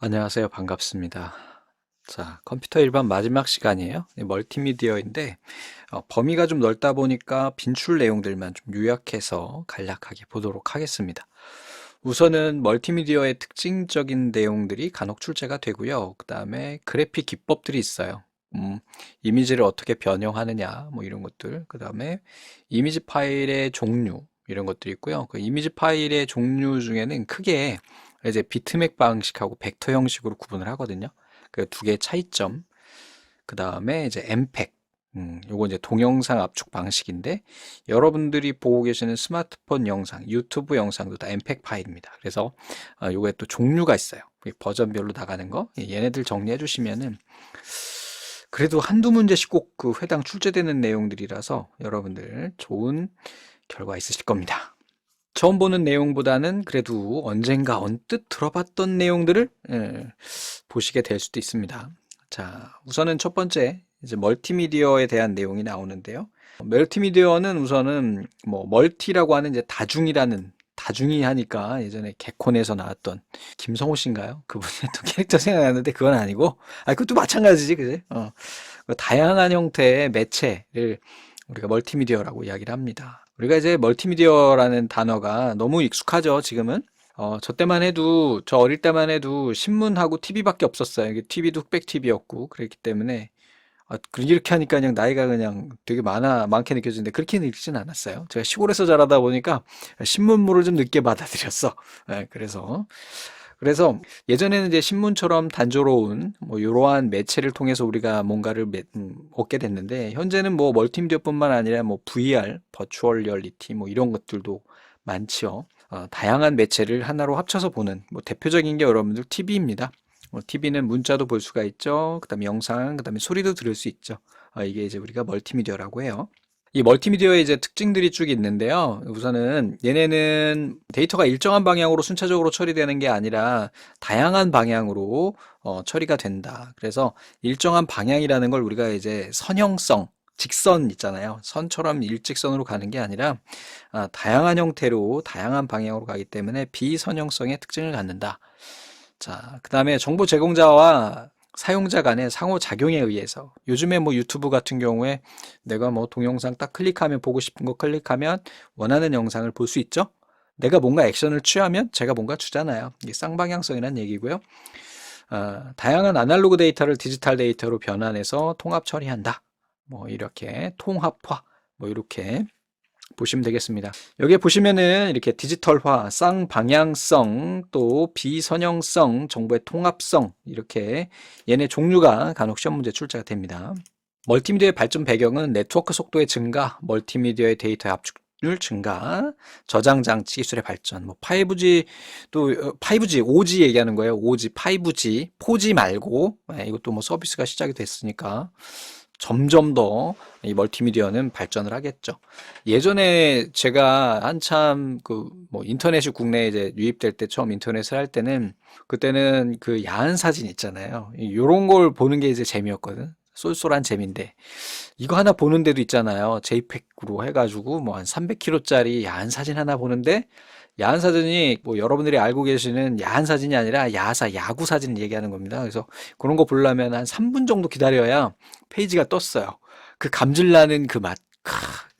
안녕하세요. 반갑습니다. 자, 컴퓨터 일반 마지막 시간이에요. 멀티미디어인데, 범위가 좀 넓다 보니까 빈출 내용들만 좀 요약해서 간략하게 보도록 하겠습니다. 우선은 멀티미디어의 특징적인 내용들이 간혹 출제가 되고요. 그 다음에 그래픽 기법들이 있어요. 이미지를 어떻게 변형하느냐, 뭐 이런 것들. 그 다음에 이미지 파일의 종류, 이런 것들이 있고요. 그 이미지 파일의 종류 중에는 크게 이제 비트맵 방식하고 벡터 형식으로 구분을 하거든요. 그 두 개의 차이점. 그 다음에 이제 엠팩. 요거 이제 동영상 압축 방식인데 여러분들이 보고 계시는 스마트폰 영상, 유튜브 영상도 다 엠팩 파일입니다. 그래서 요게 또 종류가 있어요. 버전별로 나가는 거. 얘네들 정리해 주시면은 그래도 한두 문제씩 꼭 그 회당 출제되는 내용들이라서 여러분들 좋은 결과 있으실 겁니다. 처음 보는 내용보다는 그래도 언젠가 언뜻 들어봤던 내용들을 보시게 될 수도 있습니다. 자, 우선은 첫 번째 이제 멀티미디어에 대한 내용이 나오는데요. 멀티미디어는 우선은 뭐 멀티라고 하는 이제 다중이라는 다중이 하니까 예전에 개콘에서 나왔던 김성호 씨인가요? 그분의 또 캐릭터 생각나는데 그건 아니고, 그것도 마찬가지지, 그지? 그 다양한 형태의 매체를 우리가 멀티미디어라고 이야기를 합니다. 우리가 이제 멀티미디어라는 단어가 너무 익숙하죠, 지금은. 저 때만 해도, 저 어릴 때만 해도 신문하고 TV밖에 없었어요. 이게 TV도 흑백 TV였고, 그랬기 때문에, 이렇게 하니까 그냥 나이가 그냥 되게 많게 느껴지는데, 그렇게 느끼진 않았어요. 제가 시골에서 자라다 보니까 신문물을 좀 늦게 받아들였어. 그래서 예전에는 이제 신문처럼 단조로운 뭐 이러한 매체를 통해서 우리가 뭔가를 얻게 됐는데 현재는 뭐 멀티미디어뿐만 아니라 뭐 VR, 버추얼 리얼리티 뭐 이런 것들도 많지요. 다양한 매체를 하나로 합쳐서 보는 뭐 대표적인 게 여러분들 TV입니다. TV는 문자도 볼 수가 있죠. 그다음에 영상, 그다음에 소리도 들을 수 있죠. 이게 이제 우리가 멀티미디어라고 해요. 이 멀티미디어의 이제 특징들이 쭉 있는데요. 우선은 얘네는 데이터가 일정한 방향으로 순차적으로 처리되는 게 아니라 다양한 방향으로 처리가 된다. 그래서 일정한 방향이라는 걸 우리가 이제 선형성, 직선 있잖아요. 선처럼 일직선으로 가는 게 아니라 다양한 형태로 다양한 방향으로 가기 때문에 비선형성의 특징을 갖는다. 자, 그 다음에 정보 제공자와 사용자 간의 상호작용에 의해서 요즘에 뭐 유튜브 같은 경우에 내가 뭐 동영상 딱 클릭하면 보고 싶은 거 클릭하면 원하는 영상을 볼 수 있죠? 내가 뭔가 액션을 취하면 제가 뭔가 주잖아요. 이게 쌍방향성이라는 얘기고요. 다양한 아날로그 데이터를 디지털 데이터로 변환해서 통합 처리한다. 뭐 이렇게 통합화 뭐 이렇게 보시면 되겠습니다. 여기에 보시면은 이렇게 디지털화, 쌍방향성, 또 비선형성, 정보의 통합성 이렇게 얘네 종류가 간혹 시험 문제 출제가 됩니다. 멀티미디어의 발전 배경은 네트워크 속도의 증가, 멀티미디어의 데이터의 압축률 증가, 저장 장치 기술의 발전, 뭐 5G 또 5G, 5G 얘기하는 거예요. 5G, 5G, 4G 말고 이것도 뭐 서비스가 시작이 됐으니까 점점 더 이 멀티미디어는 발전을 하겠죠. 예전에 제가 한참 그 뭐 인터넷이 국내에 이제 유입될 때 처음 인터넷을 할 때는 그때는 그 야한 사진 있잖아요. 요런 걸 보는 게 이제 재미였거든. 쏠쏠한 재미인데 이거 하나 보는데도 있잖아요. JPEG으로 해가지고 뭐 한 300kg짜리 야한 사진 하나 보는데 야한 사진이 뭐 여러분들이 알고 계시는 야한 사진이 아니라 야구 사진 얘기하는 겁니다. 그래서 그런 거 보려면 한 3분 정도 기다려야 페이지가 떴어요. 그 감질나는 그 맛.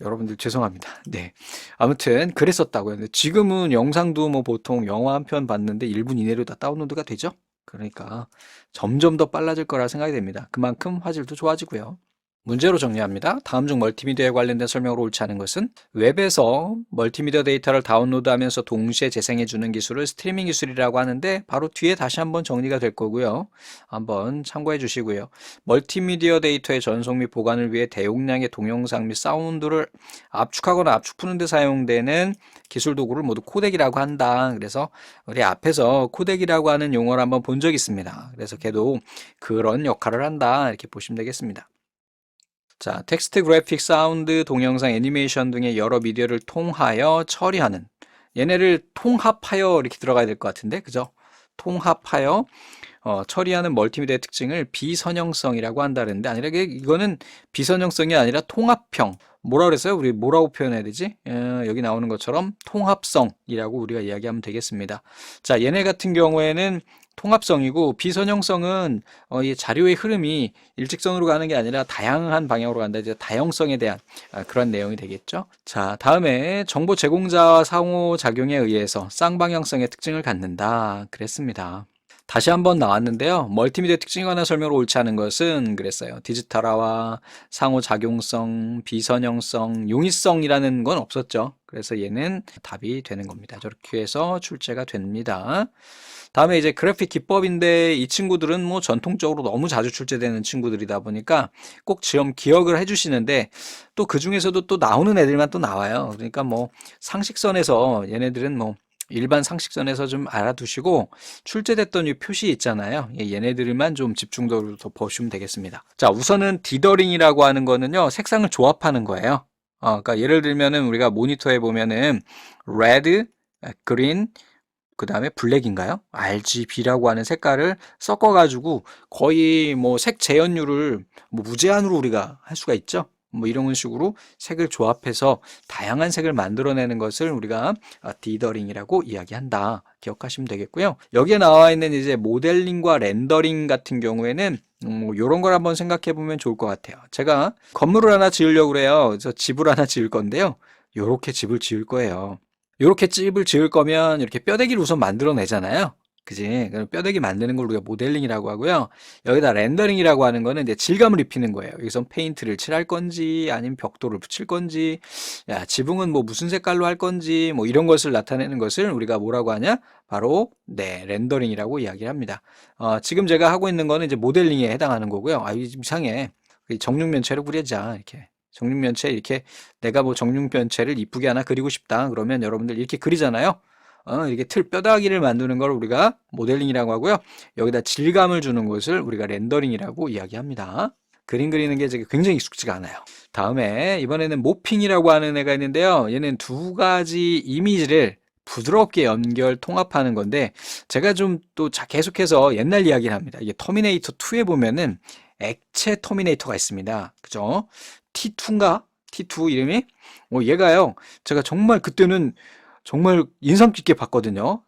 여러분들 죄송합니다. 네. 아무튼 그랬었다고요. 근데 지금은 영상도 뭐 보통 영화 한 편 봤는데 1분 이내로 다 다운로드가 되죠? 그러니까 점점 더 빨라질 거라 생각이 됩니다. 그만큼 화질도 좋아지고요. 문제로 정리합니다. 다음 중 멀티미디어에 관련된 설명으로 옳지 않은 것은 웹에서 멀티미디어 데이터를 다운로드하면서 동시에 재생해주는 기술을 스트리밍 기술이라고 하는데 바로 뒤에 다시 한번 정리가 될 거고요. 한번 참고해 주시고요. 멀티미디어 데이터의 전송 및 보관을 위해 대용량의 동영상 및 사운드를 압축하거나 압축 푸는 데 사용되는 기술 도구를 모두 코덱이라고 한다. 그래서 우리 앞에서 코덱이라고 하는 용어를 한번 본 적이 있습니다. 그래서 걔도 그런 역할을 한다. 이렇게 보시면 되겠습니다. 자, 텍스트, 그래픽, 사운드, 동영상, 애니메이션 등의 여러 미디어를 통하여 처리하는 얘네를 통합하여 이렇게 들어가야 될 것 같은데 그죠? 통합하여 처리하는 멀티미디어의 특징을 비선형성이라고 한다는데 아니라 이거는 비선형성이 아니라 통합형 뭐라 그랬어요? 우리 뭐라고 표현해야 되지? 여기 나오는 것처럼 통합성이라고 우리가 이야기하면 되겠습니다. 자, 얘네 같은 경우에는 통합성이고, 비선형성은 이 자료의 흐름이 일직선으로 가는 게 아니라 다양한 방향으로 간다. 이제 다형성에 대한 그런 내용이 되겠죠. 자, 다음에 정보 제공자와 상호작용에 의해서 쌍방향성의 특징을 갖는다. 그랬습니다. 다시 한번 나왔는데요. 멀티미디어 특징에 관한 설명을 옳지 않은 것은 그랬어요. 디지털화와 상호작용성, 비선형성, 용이성이라는 건 없었죠. 그래서 얘는 답이 되는 겁니다. 저렇게 해서 출제가 됩니다. 다음에 이제 그래픽 기법인데 이 친구들은 뭐 전통적으로 너무 자주 출제되는 친구들이다 보니까 꼭 기억을 해주시는데 또 그 중에서도 또 나오는 애들만 또 나와요. 그러니까 뭐 상식선에서 얘네들은 뭐 일반 상식선에서 좀 알아두시고 출제됐던 이 표시 있잖아요. 얘네들만 좀 집중적으로 더 보시면 되겠습니다. 자, 우선은 디더링이라고 하는 거는요, 색상을 조합하는 거예요. 그러니까 예를 들면은 우리가 모니터에 보면은 레드, 그린, 그 다음에 블랙인가요? RGB라고 하는 색깔을 섞어가지고 거의 뭐 색 재현율을 뭐 무제한으로 우리가 할 수가 있죠. 뭐 이런 식으로 색을 조합해서 다양한 색을 만들어내는 것을 우리가 디더링이라고 이야기한다. 기억하시면 되겠고요. 여기에 나와 있는 이제 모델링과 렌더링 같은 경우에는 뭐 이런 걸 한번 생각해 보면 좋을 것 같아요. 제가 건물을 하나 지으려고 그래요. 그래서 집을 하나 지을 건데요. 이렇게 집을 지을 거예요. 이렇게 집을 지을 거면 이렇게 뼈대기를 우선 만들어내잖아요. 그지? 그럼 뼈대기 만드는 걸 우리가 모델링이라고 하고요. 여기다 렌더링이라고 하는 거는 이제 질감을 입히는 거예요. 여기서 페인트를 칠할 건지, 아니면 벽돌을 붙일 건지, 야, 지붕은 뭐 무슨 색깔로 할 건지, 뭐 이런 것을 나타내는 것을 우리가 뭐라고 하냐? 바로, 네, 렌더링이라고 이야기를 합니다. 지금 제가 하고 있는 거는 이제 모델링에 해당하는 거고요. 이게 좀 이상해. 정육면체로 그려자, 이렇게. 정육면체 이렇게 내가 뭐 정육면체를 이쁘게 하나 그리고 싶다 그러면 여러분들 이렇게 그리잖아요. 이렇게 뼈다귀를 만드는 걸 우리가 모델링이라고 하고요. 여기다 질감을 주는 것을 우리가 렌더링이라고 이야기합니다. 그림 그리는 게 굉장히 익숙지가 않아요. 다음에 이번에는 모핑이라고 하는 애가 있는데요. 얘는 두 가지 이미지를 부드럽게 연결 통합하는 건데 제가 좀 또 계속해서 옛날 이야기를 합니다. 이게 터미네이터 2에 보면은 액체 터미네이터가 있습니다. 그죠? T2인가? T2 이름이? 얘가요. 제가 정말 그때는 정말 인상 깊게 봤거든요.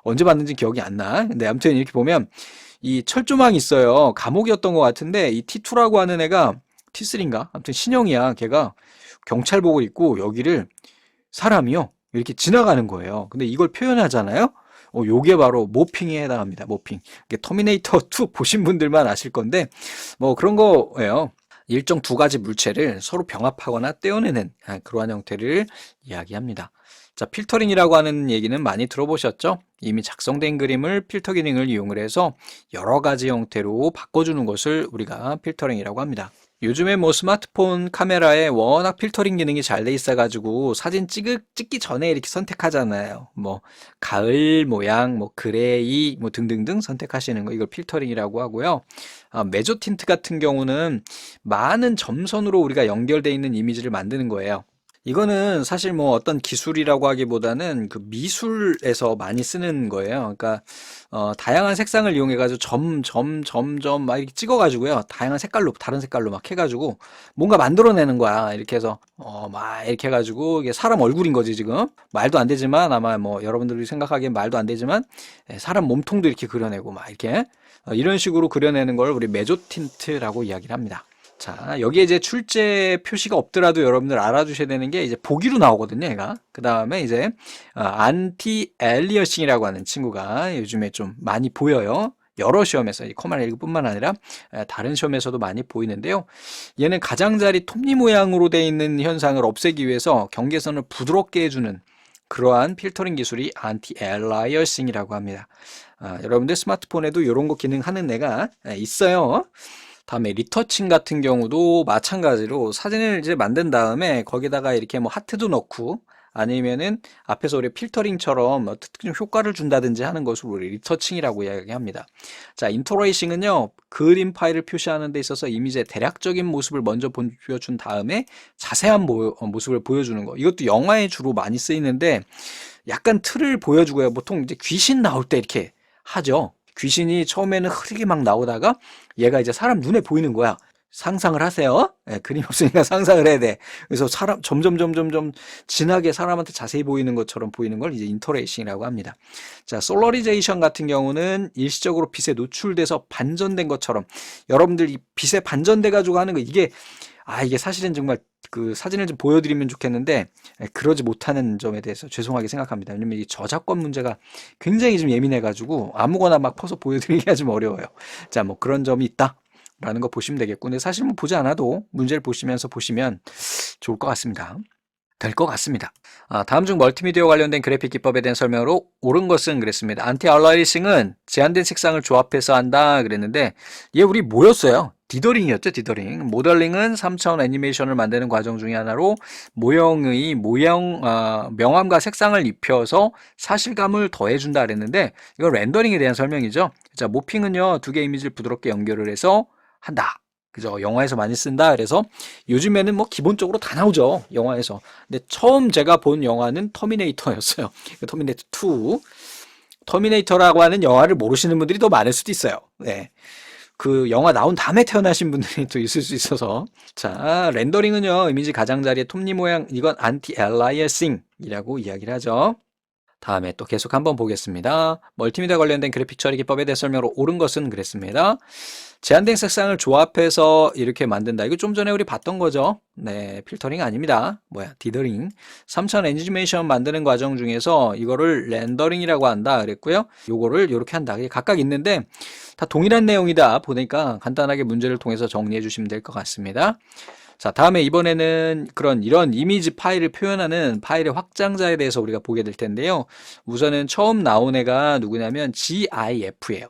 언제 봤는지 기억이 안 나. 근데 아무튼 이렇게 보면 이 철조망이 있어요. 감옥이었던 것 같은데 이 T2라고 하는 애가 T3인가? 아무튼 신형이야. 걔가 경찰복을 입고 여기를 사람이요. 이렇게 지나가는 거예요. 근데 이걸 표현하잖아요. 요게 바로 모핑에 해당합니다. 모핑. 이게 터미네이터 2 보신 분들만 아실 건데 뭐 그런 거예요. 일정 두 가지 물체를 서로 병합하거나 떼어내는 그러한 형태를 이야기합니다. 자, 필터링이라고 하는 얘기는 많이 들어보셨죠? 이미 작성된 그림을 필터 기능을 이용을 해서 여러 가지 형태로 바꿔주는 것을 우리가 필터링이라고 합니다. 요즘에 뭐 스마트폰 카메라에 워낙 필터링 기능이 잘 돼 있어가지고 사진 찍기 전에 이렇게 선택하잖아요. 뭐 가을 모양, 뭐 그레이, 뭐 등등등 선택하시는 거 이걸 필터링이라고 하고요. 메조 틴트 같은 경우는 많은 점선으로 우리가 연결되어 있는 이미지를 만드는 거예요. 이거는 사실 뭐 어떤 기술이라고 하기보다는 그 미술에서 많이 쓰는 거예요. 그러니까 다양한 색상을 이용해 가지고 점 막 이렇게 찍어 가지고요. 다양한 색깔로 다른 색깔로 막 해 가지고 뭔가 만들어내는 거야. 이렇게 해서 막 이렇게 해 가지고 이게 사람 얼굴인 거지 지금. 말도 안 되지만 아마 뭐 여러분들이 생각하기엔 말도 안 되지만 사람 몸통도 이렇게 그려내고 막 이렇게 이런 식으로 그려내는 걸 우리 메조 틴트라고 이야기를 합니다. 자, 여기에 이제 출제 표시가 없더라도 여러분들 알아두셔야 되는 게 이제 보기로 나오거든요, 얘가. 그 다음에 이제, 안티 엘리어싱이라고 하는 친구가 요즘에 좀 많이 보여요. 여러 시험에서, 이 커먼1 뿐만 아니라 다른 시험에서도 많이 보이는데요. 얘는 가장자리 톱니 모양으로 되어 있는 현상을 없애기 위해서 경계선을 부드럽게 해주는 그러한 필터링 기술이 안티 엘라이어싱이라고 합니다. 여러분들 스마트폰에도 이런 거 기능하는 애가 있어요. 다음에 리터칭 같은 경우도 마찬가지로 사진을 이제 만든 다음에 거기다가 이렇게 뭐 하트도 넣고 아니면은 앞에서 우리 필터링처럼 특정 효과를 준다든지 하는 것을 우리 리터칭이라고 이야기합니다. 자, 인터레이싱은요, 그림 파일을 표시하는 데 있어서 이미지의 대략적인 모습을 먼저 보여준 다음에 자세한 모습을 보여주는 거. 이것도 영화에 주로 많이 쓰이는데 약간 틀을 보여주고요. 보통 이제 귀신 나올 때 이렇게 하죠. 귀신이 처음에는 흐리게 막 나오다가 얘가 이제 사람 눈에 보이는 거야. 상상을 하세요. 예, 그림 없으니까 상상을 해야 돼. 그래서 점점 진하게 사람한테 자세히 보이는 것처럼 보이는 걸 이제 인터레이싱이라고 합니다. 자, 솔러리제이션 같은 경우는 일시적으로 빛에 노출돼서 반전된 것처럼 여러분들 이 빛에 반전돼 가지고 하는 거 이게 사실은 정말 그 사진을 좀 보여드리면 좋겠는데 그러지 못하는 점에 대해서 죄송하게 생각합니다. 왜냐면 이 저작권 문제가 굉장히 좀 예민해가지고 아무거나 막 퍼서 보여드리기가 좀 어려워요. 자, 뭐 그런 점이 있다. 라는 거 보시면 되겠고, 근데 사실 뭐 보지 않아도 문제를 보시면서 보시면 좋을 것 같습니다. 될 것 같습니다. 다음 중 멀티미디어 관련된 그래픽 기법에 대한 설명으로 옳은 것은 그랬습니다. 안티 알라이싱은 제한된 색상을 조합해서 한다 그랬는데 얘 우리 뭐였어요? 디더링이었죠, 디더링. 모델링은 3차원 애니메이션을 만드는 과정 중에 하나로 명암과 색상을 입혀서 사실감을 더해준다 그랬는데 이건 렌더링에 대한 설명이죠. 자, 모핑은요, 두 개의 이미지를 부드럽게 연결을 해서 한다. 그죠? 영화에서 많이 쓴다. 그래서 요즘에는 뭐 기본적으로 다 나오죠. 영화에서. 근데 처음 제가 본 영화는 터미네이터였어요. 터미네이터 2. 터미네이터라고 하는 영화를 모르시는 분들이 더 많을 수도 있어요. 네. 그 영화 나온 다음에 태어나신 분들이 또 있을 수 있어서. 자, 렌더링은요, 이미지 가장자리의 톱니 모양, 이건 안티 엘라이어싱이라고 이야기를 하죠. 다음에 또 계속 한번 보겠습니다. 멀티미디어 관련된 그래픽 처리 기법에 대해 설명으로 옳은 것은 그랬습니다. 제한된 색상을 조합해서 이렇게 만든다. 이거 좀 전에 우리 봤던 거죠. 네, 필터링 아닙니다. 디더링. 3차원 애니메이션 만드는 과정 중에서 이거를 렌더링이라고 한다 그랬고요. 요거를 이렇게 한다. 각각 있는데 다 동일한 내용이다 보니까 간단하게 문제를 통해서 정리해 주시면 될 것 같습니다. 자, 다음에 이번에는 이런 이미지 파일을 표현하는 파일의 확장자에 대해서 우리가 보게 될 텐데요. 우선은 처음 나온 애가 누구냐면 GIF예요.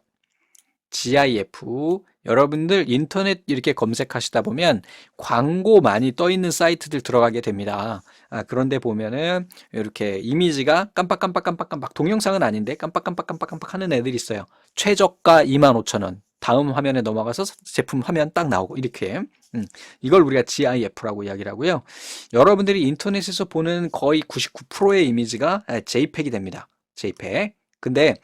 GIF. 여러분들 인터넷 이렇게 검색하시다 보면 광고 많이 떠 있는 사이트들 들어가게 됩니다. 그런데 보면은 이렇게 이미지가 깜빡깜빡 동영상은 아닌데 깜빡깜빡 하는 애들이 있어요. 최저가 25,000원. 다음 화면에 넘어가서 제품 화면 딱 나오고 이렇게. 이걸 우리가 GIF라고 이야기를 하고요. 여러분들이 인터넷에서 보는 거의 99%의 이미지가 JPEG이 됩니다. JPEG. 근데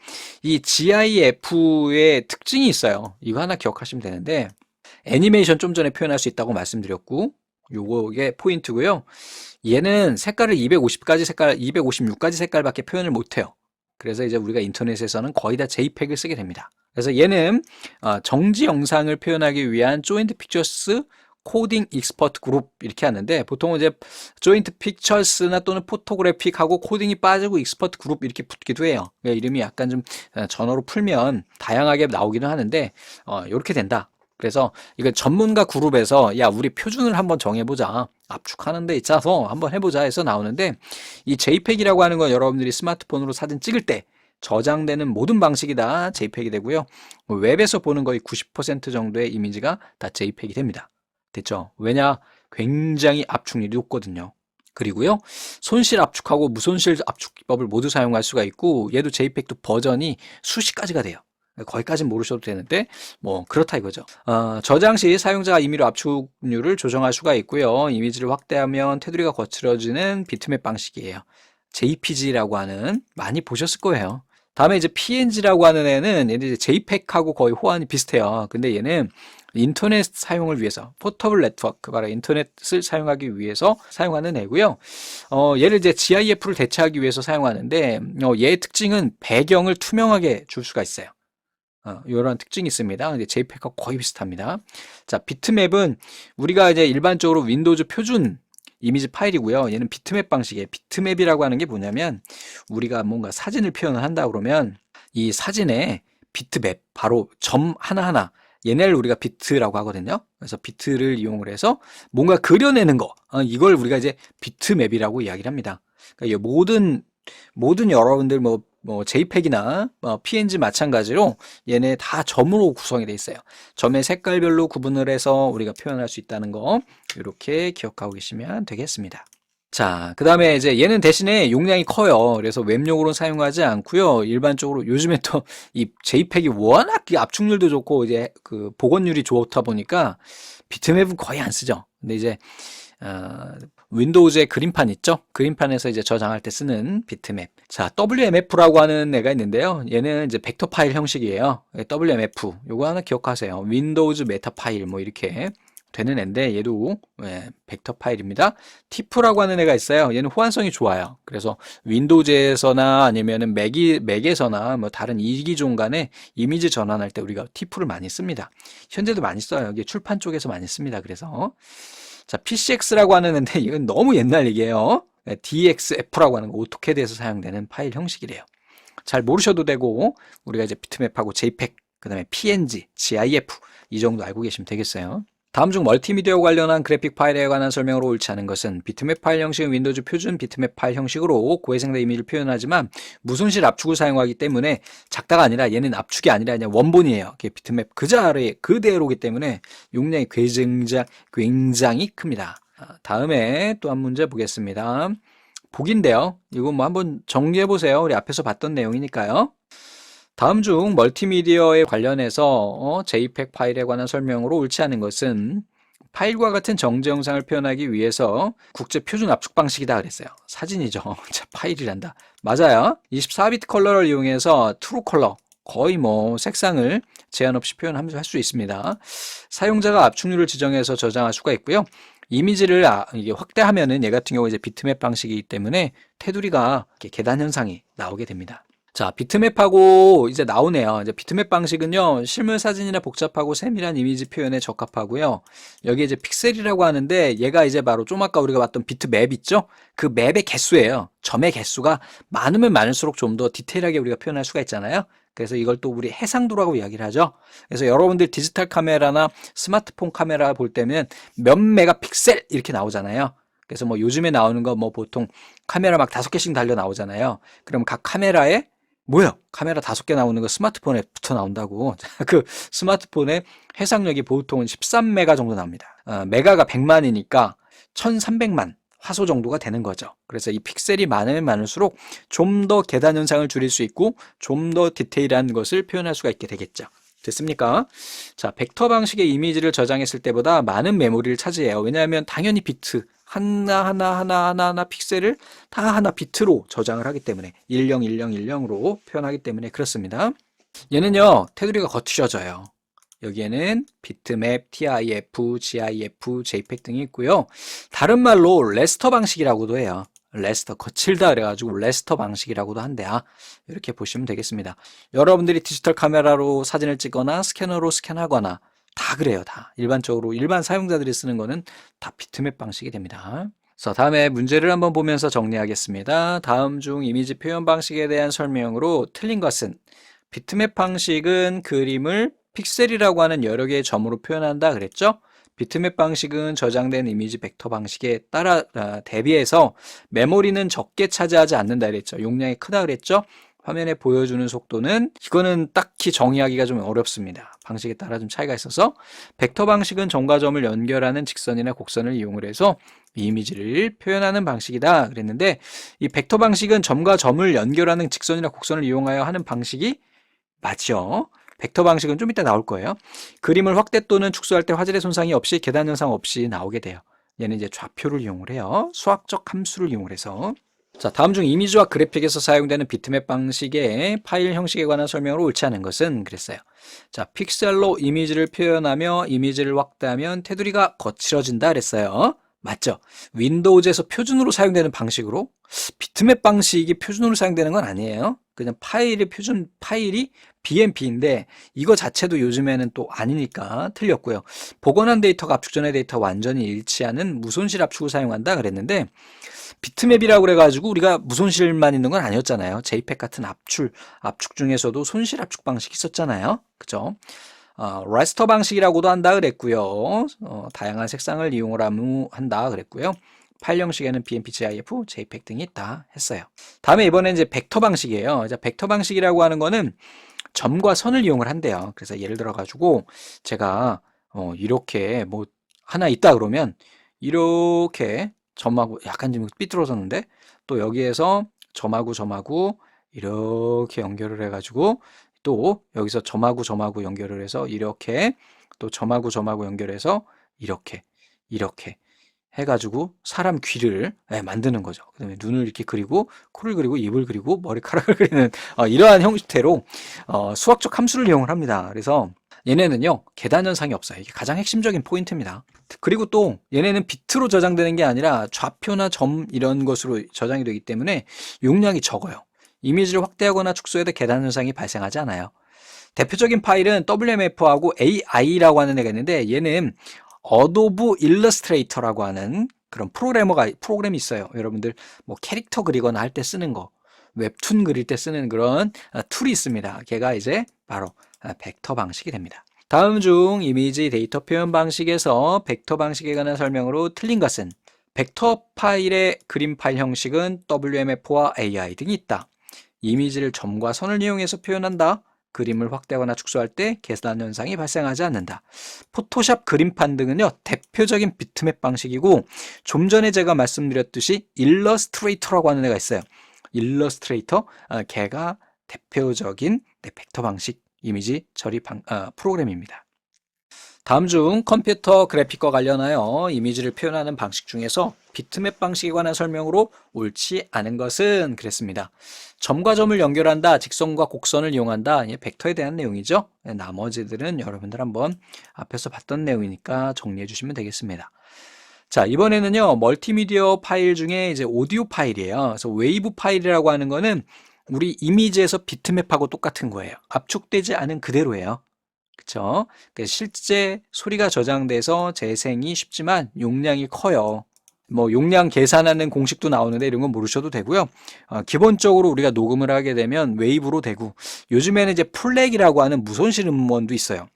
이 GIF의 특징이 있어요. 이거 하나 기억하시면 되는데 애니메이션 좀 전에 표현할 수 있다고 말씀드렸고 요게 포인트고요. 얘는 색깔을 256가지 색깔밖에 표현을 못해요. 그래서 이제 우리가 인터넷에서는 거의 다 JPEG을 쓰게 됩니다. 그래서 얘는 정지 영상을 표현하기 위한 조인트 픽처스 코딩 익스퍼트 그룹 이렇게 하는데 보통은 이제 조인트 픽처스나 또는 포토그래픽하고 코딩이 빠지고 익스퍼트 그룹 이렇게 붙기도 해요. 그러니까 이름이 약간 좀 전어로 풀면 다양하게 나오기는 하는데 이렇게 된다. 그래서 이거 전문가 그룹에서 야 우리 표준을 한번 정해보자. 압축하는 데 있어서 한번 해보자 해서 나오는데 이 JPEG이라고 하는 건 여러분들이 스마트폰으로 사진 찍을 때 저장되는 모든 방식이 다 JPEG이 되고요. 웹에서 보는 거의 90% 정도의 이미지가 다 JPEG이 됩니다. 됐죠? 왜냐? 굉장히 압축률이 높거든요. 그리고요, 손실 압축하고 무손실 압축 기법을 모두 사용할 수가 있고, 얘도 JPEG도 버전이 수십 가지가 돼요. 거기까지는 모르셔도 되는데, 뭐, 그렇다 이거죠. 저장 시 사용자가 임의로 압축률을 조정할 수가 있고요. 이미지를 확대하면 테두리가 거칠어지는 비트맵 방식이에요. JPG라고 하는, 많이 보셨을 거예요. 다음에 이제 PNG라고 하는 애는 얘는 JPEG하고 거의 호환이 비슷해요. 근데 얘는 인터넷 사용을 위해서 포터블 네트워크 바로 인터넷을 사용하기 위해서 사용하는 애고요. 얘를 이제 GIF를 대체하기 위해서 사용하는데 얘의 특징은 배경을 투명하게 줄 수가 있어요. 이런 특징이 있습니다. 이제 JPEG과 거의 비슷합니다. 자, 비트맵은 우리가 이제 일반적으로 윈도우즈 표준 이미지 파일이고요. 얘는 비트맵 방식이에요. 비트맵이라고 하는 게 뭐냐면 우리가 뭔가 사진을 표현을 한다 그러면 이 사진에 비트맵 바로 점 하나하나 얘네를 우리가 비트라고 하거든요. 그래서 비트를 이용을 해서 뭔가 그려내는 거 이걸 우리가 이제 비트맵이라고 이야기를 합니다. 그러니까 모든 여러분들 뭐 JPEG이나 PNG 마찬가지로 얘네 다 점으로 구성이 되어 있어요. 점의 색깔별로 구분을 해서 우리가 표현할 수 있다는 거 이렇게 기억하고 계시면 되겠습니다. 자, 그 다음에 이제 얘는 대신에 용량이 커요. 그래서 웹용으로는 사용하지 않고요. 일반적으로 요즘에 또 이 JPEG이 워낙 압축률도 좋고 이제 그 복원율이 좋다 보니까 비트맵은 거의 안 쓰죠. 근데 이제 윈도우즈의 그림판 있죠? 그림판에서 이제 저장할 때 쓰는 비트맵. 자, WMF라고 하는 애가 있는데요. 얘는 이제 벡터 파일 형식이에요. WMF. 요거 하나 기억하세요. 윈도우즈 메타 파일 뭐 이렇게 되는 앤데 얘도 벡터 파일입니다. TIFF라고 하는 애가 있어요. 얘는 호환성이 좋아요. 그래서 윈도우즈에서나 아니면은 맥에서나 뭐 다른 이기종 간에 이미지 전환할 때 우리가 TIFF를 많이 씁니다. 현재도 많이 써요. 이게 출판 쪽에서 많이 씁니다. 그래서 자, PCX라고 하는 앤데 이건 너무 옛날 얘기예요. DXF라고 하는 거 오토캐드에서 사용되는 파일 형식이래요. 잘 모르셔도 되고 우리가 이제 비트맵하고 JPEG, 그다음에 PNG, GIF 이 정도 알고 계시면 되겠어요. 다음 중 멀티미디어 관련한 그래픽 파일에 관한 설명으로 옳지 않은 것은 비트맵 파일 형식은 윈도우즈 표준 비트맵 파일 형식으로 고해상도 이미지를 표현하지만 무손실 압축을 사용하기 때문에 작다가 아니라 얘는 압축이 아니라 그냥 원본이에요. 비트맵 그 자리에 그대로기 때문에 용량이 굉장히 큽니다. 다음에 또 한 문제 보겠습니다. 보기인데요. 이거 뭐 한번 정리해 보세요. 우리 앞에서 봤던 내용이니까요. 다음 중 멀티미디어에 관련해서 JPEG 파일에 관한 설명으로 옳지 않은 것은 파일과 같은 정제 영상을 표현하기 위해서 국제 표준 압축 방식이다 그랬어요. 사진이죠. 자, 파일이란다. 맞아요. 24비트 컬러를 이용해서 트루 컬러 거의 뭐 색상을 제한 없이 표현할 수 있습니다. 사용자가 압축률을 지정해서 저장할 수가 있고요. 이미지를 이게 확대하면은 얘 같은 경우 이제 비트맵 방식이기 때문에 테두리가 이렇게 계단 현상이 나오게 됩니다. 자, 비트맵하고 이제 나오네요. 이제 비트맵 방식은요, 실물 사진이나 복잡하고 세밀한 이미지 표현에 적합하고요. 여기 이제 픽셀이라고 하는데 얘가 이제 바로 좀 아까 우리가 봤던 비트맵 있죠? 그 맵의 개수예요. 점의 개수가 많으면 많을수록 좀 더 디테일하게 우리가 표현할 수가 있잖아요. 그래서 이걸 또 우리 해상도라고 이야기를 하죠. 그래서 여러분들 디지털 카메라나 스마트폰 카메라 볼 때면 몇 메가픽셀 이렇게 나오잖아요. 그래서 뭐 요즘에 나오는 거 뭐 보통 카메라 막 5개씩 달려 나오잖아요. 그럼 각 카메라에 뭐야? 카메라 5개 나오는 거 스마트폰에 붙어 나온다고. 그 스마트폰의 해상력이 보통은 13메가 정도 나옵니다. 메가가 100만이니까 1300만 화소 정도가 되는 거죠. 그래서 이 픽셀이 많으면 많을수록 좀 더 계단 현상을 줄일 수 있고 좀 더 디테일한 것을 표현할 수가 있게 되겠죠. 됐습니까? 자, 벡터 방식의 이미지를 저장했을 때보다 많은 메모리를 차지해요. 왜냐하면 당연히 비트 하나 픽셀을 다 하나 비트로 저장을 하기 때문에 101010으로 표현하기 때문에 그렇습니다. 얘는요, 테두리가 거칠어져요. 여기에는 비트맵, TIF, GIF, JPEG 등이 있고요. 다른 말로 레스터 방식이라고도 해요. 레스터, 거칠다 그래가지고 레스터 방식이라고도 한대요. 이렇게 보시면 되겠습니다. 여러분들이 디지털 카메라로 사진을 찍거나 스캐너로 스캔하거나 다 그래요. 다 일반적으로 일반 사용자들이 쓰는 거는 다 비트맵 방식이 됩니다. 자, 다음에 문제를 한번 보면서 정리하겠습니다. 다음 중 이미지 표현 방식에 대한 설명으로 틀린 것은 비트맵 방식은 그림을 픽셀이라고 하는 여러 개의 점으로 표현한다 그랬죠? 비트맵 방식은 저장된 이미지 벡터 방식에 따라 대비해서 메모리는 적게 차지하지 않는다 그랬죠. 용량이 크다 그랬죠? 화면에 보여주는 속도는 이거는 딱히 정의하기가 좀 어렵습니다. 방식에 따라 좀 차이가 있어서 벡터 방식은 점과 점을 연결하는 직선이나 곡선을 이용을 해서 이미지를 표현하는 방식이다 그랬는데 이 벡터 방식은 점과 점을 연결하는 직선이나 곡선을 이용하여 하는 방식이 맞죠? 벡터 방식은 좀 이따 나올 거예요. 그림을 확대 또는 축소할 때 화질의 손상이 없이 계단 현상 없이 나오게 돼요. 얘는 이제 좌표를 이용을 해요. 수학적 함수를 이용을 해서. 자, 다음 중 이미지와 그래픽에서 사용되는 비트맵 방식의 파일 형식에 관한 설명으로 옳지 않은 것은 그랬어요. 자, 픽셀로 이미지를 표현하며 이미지를 확대하면 테두리가 거칠어진다 그랬어요. 맞죠? 윈도우즈에서 표준으로 사용되는 방식으로 비트맵 방식이 표준으로 사용되는 건 아니에요. 그냥 표준 파일이 BMP인데 이거 자체도 요즘에는 또 아니니까 틀렸고요. 복원한 데이터가 압축 전의 데이터와 완전히 일치하는 무손실 압축을 사용한다 그랬는데 비트맵이라고 그래가지고 우리가 무손실만 있는 건 아니었잖아요. JPEG 같은 압축 중에서도 손실 압축 방식이 있었잖아요. 그죠? 레스터 방식이라고도 한다 그랬고요. 다양한 색상을 이용을 한다 그랬고요. 파일 형식에는 BMP, GIF, JPEG 등이 있다 했어요. 다음에 이번엔 이제 벡터 방식이에요. 자, 벡터 방식이라고 하는 거는 점과 선을 이용을 한대요. 그래서 예를 들어 가지고 제가 이렇게 뭐 하나 있다 그러면 이렇게 점하고 약간 좀 삐뚤어졌는데 또 여기에서 점하고 이렇게 연결을 해가지고 또 여기서 점하고 연결을 해서 이렇게 또 점하고 연결해서 이렇게 해가지고 사람 귀를 만드는 거죠. 그 다음에 눈을 이렇게 그리고 코를 그리고 입을 그리고 머리카락을 그리는 이러한 형태로 수학적 함수를 이용을 합니다. 그래서 얘네는요, 계단 현상이 없어요. 이게 가장 핵심적인 포인트입니다. 그리고 또 얘네는 비트로 저장되는 게 아니라 좌표나 점 이런 것으로 저장이 되기 때문에 용량이 적어요. 이미지를 확대하거나 축소해도 계단 현상이 발생하지 않아요. 대표적인 파일은 WMF하고 AI라고 하는 애가 있는데 얘는 어도브 일러스트레이터라고 하는 그런 프로그램이 있어요. 여러분들 뭐 캐릭터 그리거나 할 때 쓰는 거, 웹툰 그릴 때 쓰는 그런 툴이 있습니다. 걔가 이제 바로 벡터 방식이 됩니다. 다음 중 이미지 데이터 표현 방식에서 벡터 방식에 관한 설명으로 틀린 것은 벡터 파일의 그림 파일 형식은 WMF와 AI 등이 있다. 이미지를 점과 선을 이용해서 표현한다. 그림을 확대하거나 축소할 때 계단 현상이 발생하지 않는다. 포토샵 그림판 등은요, 대표적인 비트맵 방식이고 좀 전에 제가 말씀드렸듯이 일러스트레이터라고 하는 애가 있어요. 일러스트레이터, 걔가 대표적인 벡터 방식 이미지 처리 프로그램입니다. 다음 중 컴퓨터 그래픽과 관련하여 이미지를 표현하는 방식 중에서 비트맵 방식에 관한 설명으로 옳지 않은 것은 그랬습니다. 점과 점을 연결한다, 직선과 곡선을 이용한다, 벡터에 대한 내용이죠. 나머지들은 여러분들 한번 앞에서 봤던 내용이니까 정리해 주시면 되겠습니다. 자, 이번에는요, 멀티미디어 파일 중에 이제 오디오 파일이에요. 그래서 웨이브 파일이라고 하는 거는 우리 이미지에서 비트맵하고 똑같은 거예요. 압축되지 않은 그대로예요. 그쵸? 실제 소리가 저장돼서 재생이 쉽지만 용량이 커요. 뭐 용량 계산하는 공식도 나오는데 이런 건 모르셔도 되고요. 기본적으로 우리가 녹음을 하게 되면 웨이브로 되고 요즘에는 이제 플렉이라고 하는 무손실 음원도 있어요.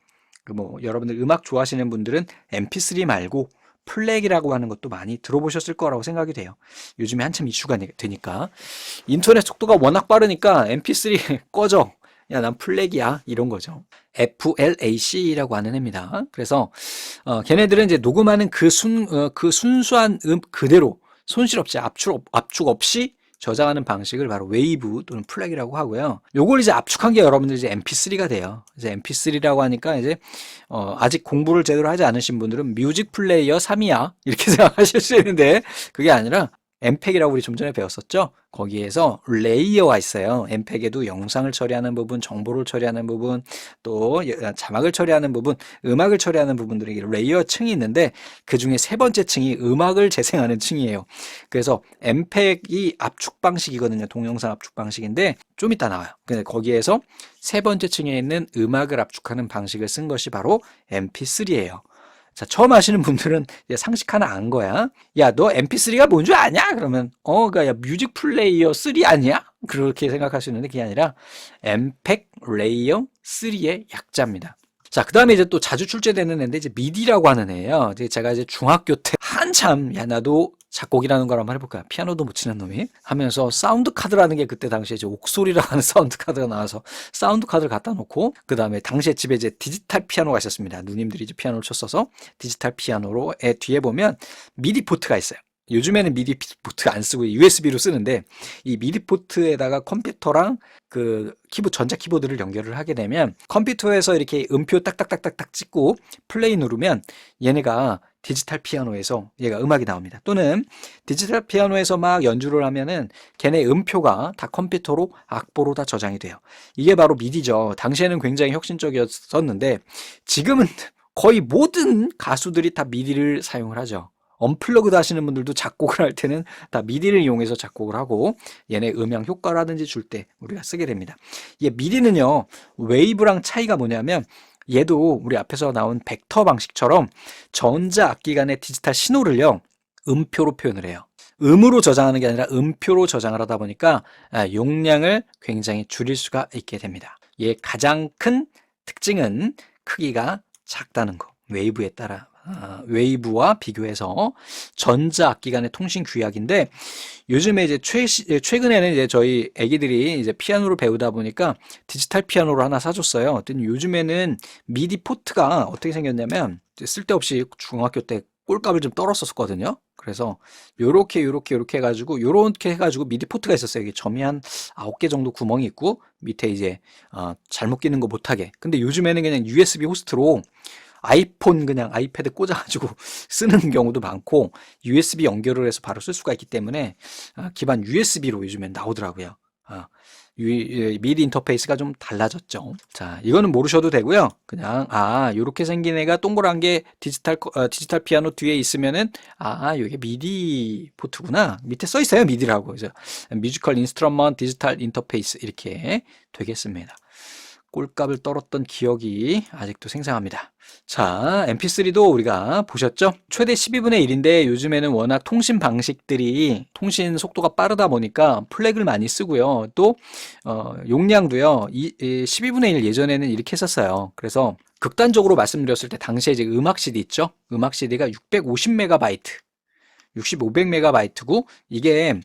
뭐 여러분들 음악 좋아하시는 분들은 MP3 말고 플렉이라고 하는 것도 많이 들어보셨을 거라고 생각이 돼요. 요즘에 한참 이슈가 되니까 인터넷 속도가 워낙 빠르니까 MP3 꺼져. 야, 난 플렉이야. 이런 거죠. FLAC라고 하는 애입니다. 그래서 걔네들은 이제 녹음하는 그 순수한 그대로 손실 없이 압축 없이 저장하는 방식을 바로 웨이브 또는 플렉이라고 하고요. 요걸 이제 압축한 게 여러분들 이제 MP3가 돼요. 이제 MP3라고 하니까 이제 아직 공부를 제대로 하지 않으신 분들은 뮤직 플레이어 3이야 이렇게 생각하실 수 있는데 그게 아니라 엠팩이라고 우리 좀 전에 배웠었죠? 거기에서 레이어가 있어요. 엠팩에도 영상을 처리하는 부분, 정보를 처리하는 부분, 또 자막을 처리하는 부분, 음악을 처리하는 부분들이 레이어 층이 있는데 그 중에 세 번째 층이 음악을 재생하는 층이에요. 그래서 엠팩이 압축 방식이거든요. 동영상 압축 방식인데 좀 이따 나와요. 근데 거기에서 세 번째 층에 있는 음악을 압축하는 방식을 쓴 것이 바로 MP3예요. 자, 처음 하시는 분들은 상식 하나 안 거야. 야, 너 MP3가 뭔 줄 아냐? 그러면 야, 뮤직 플레이어 3 아니야? 그렇게 생각할 수 있는데 그게 아니라 엠팩 레이어 3의 약자입니다. 자, 그 다음에 이제 또 자주 출제되는 애인데 이제 미디라고 하는 애예요. 이제 제가 이제 중학교 때 한참 야, 나도 작곡이라는 걸 한번 해볼까? 피아노도 못 치는 놈이 하면서 사운드 카드라는 게 그때 당시에 이제 옥소리라고 하는 사운드 카드가 나와서 사운드 카드를 갖다 놓고 그 다음에 당시에 집에 이제 디지털 피아노가 있었습니다. 누님들이 이제 피아노를 쳤어서 디지털 피아노로 뒤에 보면 미디 포트가 있어요. 요즘에는 미디 포트 안 쓰고 USB로 쓰는데 이 미디 포트에다가 컴퓨터랑 그 전자 키보드를 연결을 하게 되면 컴퓨터에서 이렇게 음표 딱딱딱딱딱 찍고 플레이 누르면 얘네가 디지털 피아노에서 얘가 음악이 나옵니다. 또는 디지털 피아노에서 막 연주를 하면은 걔네 음표가 다 컴퓨터로 악보로 다 저장이 돼요. 이게 바로 미디죠. 당시에는 굉장히 혁신적이었었는데 지금은 거의 모든 가수들이 다 미디를 사용을 하죠. 언플러그드 하시는 분들도 작곡을 할 때는 다 미디를 이용해서 작곡을 하고 얘네 음향 효과라든지 줄 때 우리가 쓰게 됩니다. 이게 미디는요, 웨이브랑 차이가 뭐냐면 얘도 우리 앞에서 나온 벡터 방식처럼 전자 악기 간의 디지털 신호를요, 음표로 표현을 해요. 음으로 저장하는 게 아니라 음표로 저장을 하다 보니까 용량을 굉장히 줄일 수가 있게 됩니다. 얘 가장 큰 특징은 크기가 작다는 거. 웨이브에 따라 웨이브와 비교해서 전자 악기 간의 통신 규약인데 요즘에 이제 최근에는 이제 저희 애기들이 이제 피아노를 배우다 보니까 디지털 피아노를 하나 사줬어요. 어떤 요즘에는 미디 포트가 어떻게 생겼냐면 쓸데없이 중학교 때 꼴값을 좀 떨었었거든요. 그래서 요렇게 해가지고 미디 포트가 있었어요. 이게 점이 한 9개 정도 구멍이 있고 밑에 이제 잘못 끼는 거 못하게. 근데 요즘에는 그냥 USB 호스트로 아이폰 그냥 아이패드 꽂아가지고 쓰는 경우도 많고 USB 연결을 해서 바로 쓸 수가 있기 때문에 기반 USB로 요즘엔 나오더라고요. 미디 인터페이스가 좀 달라졌죠. 자, 이거는 모르셔도 되고요. 그냥 요렇게 생긴 애가 동그란 게 디지털 피아노 뒤에 있으면은 이게 미디 포트구나. 밑에 써 있어요, 미디라고. 그래서 뮤지컬 인스트루먼트 디지털 인터페이스 이렇게 되겠습니다. 꼴값을 떨었던 기억이 아직도 생생합니다. 자, MP3도 우리가 보셨죠? 최대 12분의 1인데 요즘에는 워낙 통신 방식들이 통신 속도가 빠르다 보니까 플렉을 많이 쓰고요. 또 용량도요. 12분의 1 예전에는 이렇게 했었어요. 그래서 극단적으로 말씀드렸을 때 당시에 이제 음악 CD 있죠? 음악 CD가 650MB 6500MB고 이게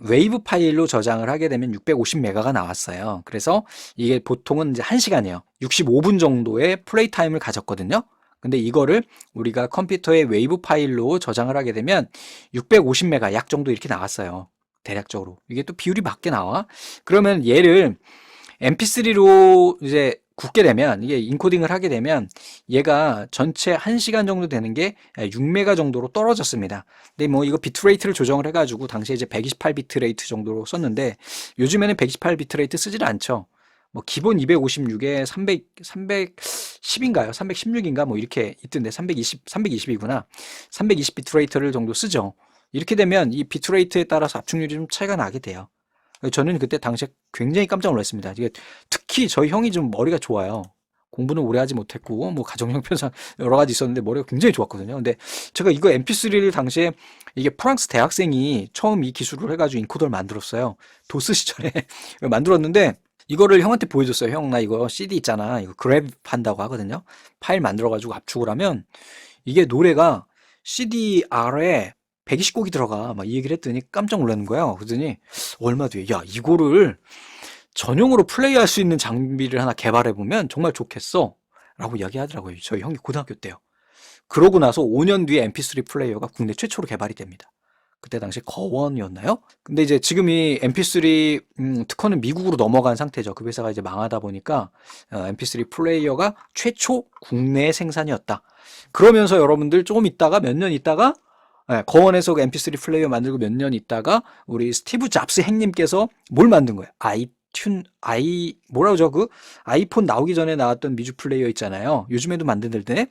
웨이브 파일로 저장을 하게 되면 650메가가 나왔어요. 그래서 이게 보통은 이제 1시간이에요. 65분 정도의 플레이 타임을 가졌거든요. 근데 이거를 우리가 컴퓨터에 웨이브 파일로 저장을 하게 되면 650메가 약 정도 이렇게 나왔어요. 대략적으로. 이게 또 비율이 맞게 나와. 그러면 얘를 MP3로 이제 굽게 되면 이게 인코딩을 하게 되면 얘가 전체 1시간 정도 되는 게 6메가 정도로 떨어졌습니다. 근데 뭐 이거 비트레이트를 조정을 해가지고 당시에 이제 128비트레이트 정도로 썼는데 요즘에는 128비트레이트 쓰질 않죠. 뭐 기본 256에 310인가요? 316인가 뭐 이렇게 있던데 320이구나. 320비트레이트를 정도 쓰죠. 이렇게 되면 이 비트레이트에 따라서 압축률이 좀 차이가 나게 돼요. 저는 그때 당시에 굉장히 깜짝 놀랐습니다. 이게 특히 저희 형이 좀 머리가 좋아요. 공부는 오래 하지 못했고 뭐 가정 형편상 여러 가지 있었는데 머리가 굉장히 좋았거든요. 근데 제가 이거 MP3를 당시에 이게 프랑스 대학생이 처음 이 기술을 해가지고 인코더를 만들었어요. 도스 시절에 만들었는데 이거를 형한테 보여줬어요. 형, 나 이거 CD 있잖아. 이거 그랩 한다고 하거든요. 파일 만들어가지고 압축을 하면 이게 노래가 CDR에 120곡이 들어가. 막 이 얘기를 했더니 깜짝 놀라는 거예요. 그러더니 얼마 뒤에 야, 이거를 전용으로 플레이할 수 있는 장비를 하나 개발해보면 정말 좋겠어. 라고 이야기하더라고요. 저희 형이 고등학교 때요. 그러고 나서 5년 뒤에 MP3 플레이어가 국내 최초로 개발이 됩니다. 그때 당시 거원이었나요? 근데 이제 지금 이 MP3 특허는 미국으로 넘어간 상태죠. 그 회사가 이제 망하다 보니까 MP3 플레이어가 최초 국내 생산이었다. 그러면서 여러분들 조금 있다가 몇 년 있다가 거원에서 MP3 플레이어 만들고 몇 년 있다가 우리 스티브 잡스 행님께서 뭘 만든 거예요? 뭐라고 저 아이폰 나오기 전에 나왔던 미주 플레이어 있잖아요. 요즘에도 만드는데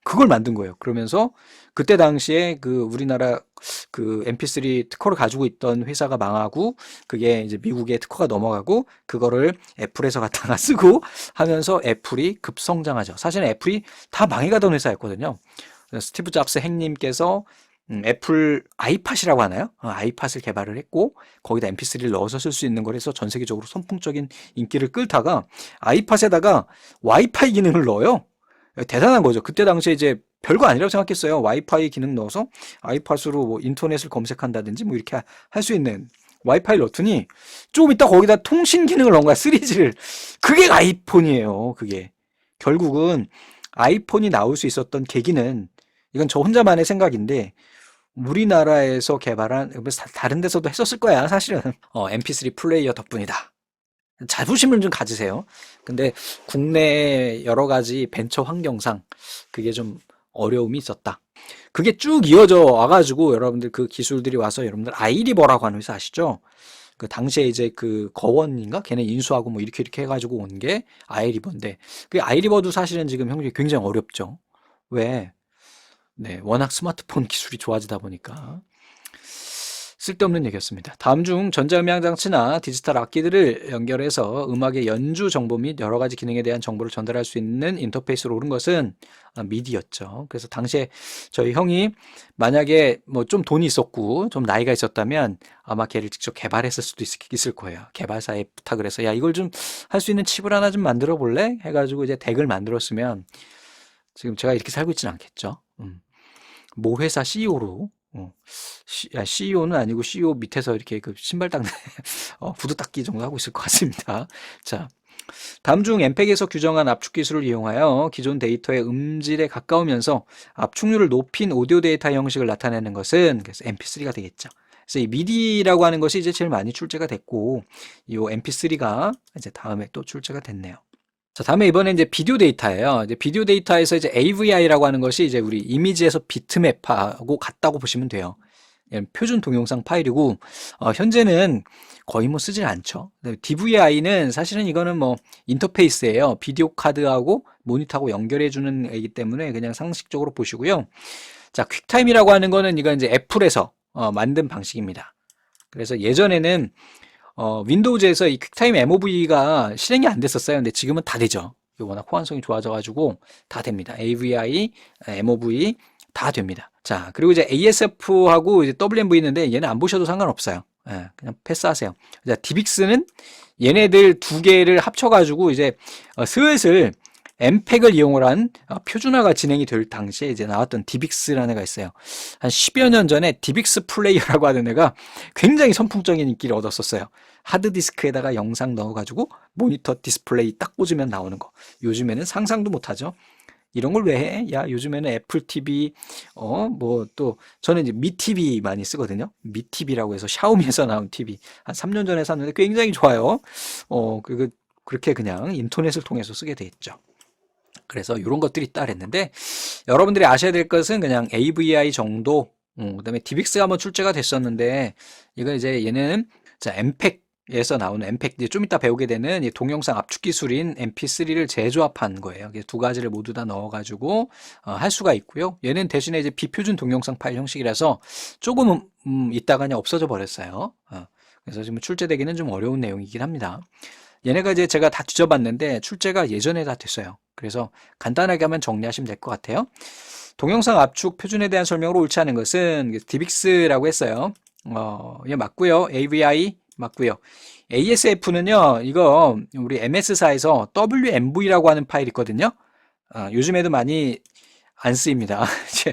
그걸 만든 거예요. 그러면서 그때 당시에 그 우리나라 그 MP3 특허를 가지고 있던 회사가 망하고 그게 이제 미국에 특허가 넘어가고 그거를 애플에서 갖다가 쓰고 하면서 애플이 급성장하죠. 사실은 애플이 다 망해가던 회사였거든요. 스티브 잡스 행님께서 애플 아이팟이라고 하나요? 아이팟을 개발을 했고 거기다 MP3를 넣어서 쓸 수 있는 거라서 전 세계적으로 선풍적인 인기를 끌다가 아이팟에다가 와이파이 기능을 넣어요. 대단한 거죠. 그때 당시에 이제 별거 아니라고 생각했어요. 와이파이 기능 넣어서 아이팟으로 뭐 인터넷을 검색한다든지 뭐 이렇게 할 수 있는 와이파이를 넣더니 조금 있다 거기다 통신 기능을 넣은 거야. 3G를. 그게 아이폰이에요. 그게. 결국은 아이폰이 나올 수 있었던 계기는 이건 저 혼자만의 생각인데 우리나라에서 개발한 다른 데서도 했었을 거야. 사실은 MP3 플레이어 덕분이다. 자부심을 좀 가지세요. 근데 국내 여러 가지 벤처 환경상 그게 좀 어려움이 있었다. 그게 쭉 이어져 와가지고 여러분들 그 기술들이 와서 여러분들 아이리버라고 하는 회사 아시죠? 그 당시에 이제 그 거원인가 걔네 인수하고 뭐 이렇게 해가지고 온 게 아이리버인데 그 아이리버도 사실은 지금 형식이 굉장히 어렵죠. 왜? 네, 워낙 스마트폰 기술이 좋아지다 보니까 쓸데없는 얘기였습니다. 다음 중 전자음향 장치나 디지털 악기들을 연결해서 음악의 연주 정보 및 여러 가지 기능에 대한 정보를 전달할 수 있는 인터페이스로 오른 것은 미디였죠. 그래서 당시에 저희 형이 만약에 뭐 좀 돈이 있었고 좀 나이가 있었다면 아마 걔를 직접 개발했을 수도 있을 거예요. 개발사에 부탁을 해서 야 이걸 좀 할 수 있는 칩을 하나 좀 만들어 볼래? 해가지고 이제 덱을 만들었으면 지금 제가 이렇게 살고 있지는 않겠죠. 모 회사 CEO로 CEO는 아니고 CEO 밑에서 이렇게 그 신발 닦는 구두 닦기 정도 하고 있을 것 같습니다. 자, 다음 중 엠팩에서 규정한 압축 기술을 이용하여 기존 데이터의 음질에 가까우면서 압축률을 높인 오디오 데이터 형식을 나타내는 것은 그래서 MP3가 되겠죠. 그래서 이 미디라고 하는 것이 이제 제일 많이 출제가 됐고 이 MP3가 이제 다음에 또 출제가 됐네요. 자, 다음에 이번에 이제 비디오 데이터예요. 이제 비디오 데이터에서 이제 AVI라고 하는 것이 이제 우리 이미지에서 비트맵하고 같다고 보시면 돼요. 표준 동영상 파일이고 현재는 거의 뭐 쓰질 않죠. DVI는 사실은 이거는 뭐 인터페이스예요. 비디오 카드하고 모니터하고 연결해 주는 애이기 때문에 그냥 상식적으로 보시고요. 자, 퀵타임이라고 하는 거는 이건 이제 애플에서 만든 방식입니다. 그래서 예전에는 윈도우즈에서 이 퀵타임 MOV가 실행이 안 됐었어요. 근데 지금은 다 되죠. 워낙 호환성이 좋아져가지고 다 됩니다. AVI, MOV 다 됩니다. 자, 그리고 이제 ASF하고 이제 WMV 있는데 얘는 안 보셔도 상관없어요. 예, 그냥 패스하세요. 자, DivX는 얘네들 두 개를 합쳐가지고 이제 슬슬 엠팩을 이용을 한 표준화가 진행이 될 당시에 이제 나왔던 DivX라는 애가 있어요. 한 10여 년 전에 DivX 플레이어라고 하는 애가 굉장히 선풍적인 인기를 얻었었어요. 하드디스크에다가 영상 넣어가지고 모니터 디스플레이 딱 꽂으면 나오는 거. 요즘에는 상상도 못하죠. 이런 걸 왜 해? 야, 요즘에는 애플 TV, 뭐 또, 저는 이제 미 TV 많이 쓰거든요. 미 TV라고 해서 샤오미에서 나온 TV. 한 3년 전에 샀는데 굉장히 좋아요. 그렇게 그냥 인터넷을 통해서 쓰게 돼 있죠. 그래서 이런 것들이 있다 그랬는데, 여러분들이 아셔야 될 것은 그냥 AVI 정도, 그다음에 DivX가 한번 출제가 됐었는데, 이거 이제 얘는, 자, 엠팩에서 나오는 엠팩, 이제 좀 이따 배우게 되는 이 동영상 압축 기술인 MP3를 재조합한 거예요. 두 가지를 모두 다 넣어가지고 할 수가 있고요. 얘는 대신에 이제 비표준 동영상 파일 형식이라서 조금은 있다가 그냥 없어져 버렸어요. 그래서 지금 출제되기는 좀 어려운 내용이긴 합니다. 얘네가 이제 제가 다 뒤져봤는데 출제가 예전에 다 됐어요. 그래서 간단하게 하면 정리하시면 될 것 같아요. 동영상 압축 표준에 대한 설명으로 옳지 않은 것은 DivX라고 했어요. 예, 맞고요. AVI 맞고요. ASF는요, 이거 우리 MS사에서 WMV라고 하는 파일 있거든요. 요즘에도 많이 안 쓰입니다.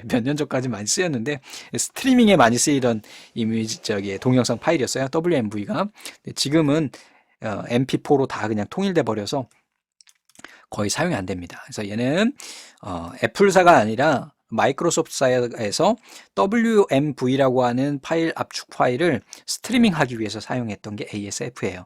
몇 년 전까지 많이 쓰였는데 스트리밍에 많이 쓰이던 동영상 파일이었어요. WMV가. 지금은 MP4로 다 그냥 통일돼 버려서 거의 사용이 안 됩니다. 그래서 얘는 애플사가 아니라 마이크로소프트사에서 WMV라고 하는 파일 압축 파일을 스트리밍하기 위해서 사용했던 게 ASF예요.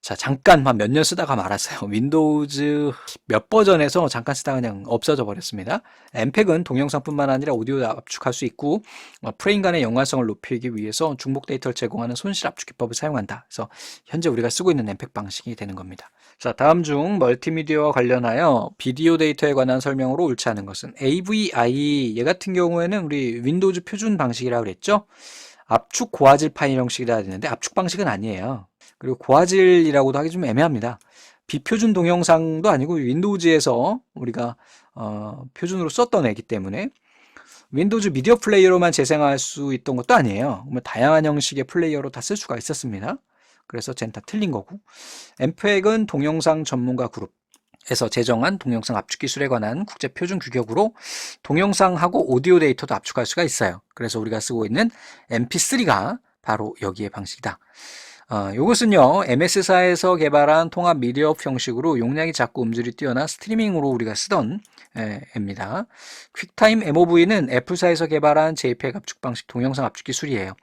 자, 잠깐 몇 년 쓰다가 말았어요. 윈도우즈 몇 버전에서 잠깐 쓰다가 그냥 없어져 버렸습니다. 엠팩은 동영상뿐만 아니라 오디오 압축할 수 있고 프레임 간의 연관성을 높이기 위해서 중복 데이터를 제공하는 손실 압축 기법을 사용한다. 그래서 현재 우리가 쓰고 있는 엠팩 방식이 되는 겁니다. 자, 다음 중 멀티미디어와 관련하여 비디오 데이터에 관한 설명으로 옳지 않은 것은 AVI, 얘 같은 경우에는 우리 윈도우즈 표준 방식이라고 그랬죠. 압축 고화질 파일 형식이라 했는데 압축 방식은 아니에요. 그리고 고화질이라고도 하기 좀 애매합니다. 비표준 동영상도 아니고 윈도우즈에서 우리가 표준으로 썼던 애기 때문에 윈도우즈 미디어 플레이어로만 재생할 수 있던 것도 아니에요. 다양한 형식의 플레이어로 다 쓸 수가 있었습니다. 그래서 쟨 다 틀린 거고. 엠팩은 동영상 전문가 그룹에서 제정한 동영상 압축 기술에 관한 국제 표준 규격으로 동영상하고 오디오 데이터도 압축할 수가 있어요. 그래서 우리가 쓰고 있는 MP3가 바로 여기의 방식이다. 이것은요, MS사에서 개발한 통합 미디어업 형식으로 용량이 작고 음질이 뛰어난 스트리밍으로 우리가 쓰던 애입니다. 퀵타임 MOV는 애플사에서 개발한 JPEG 압축 방식 동영상 압축 기술이에요.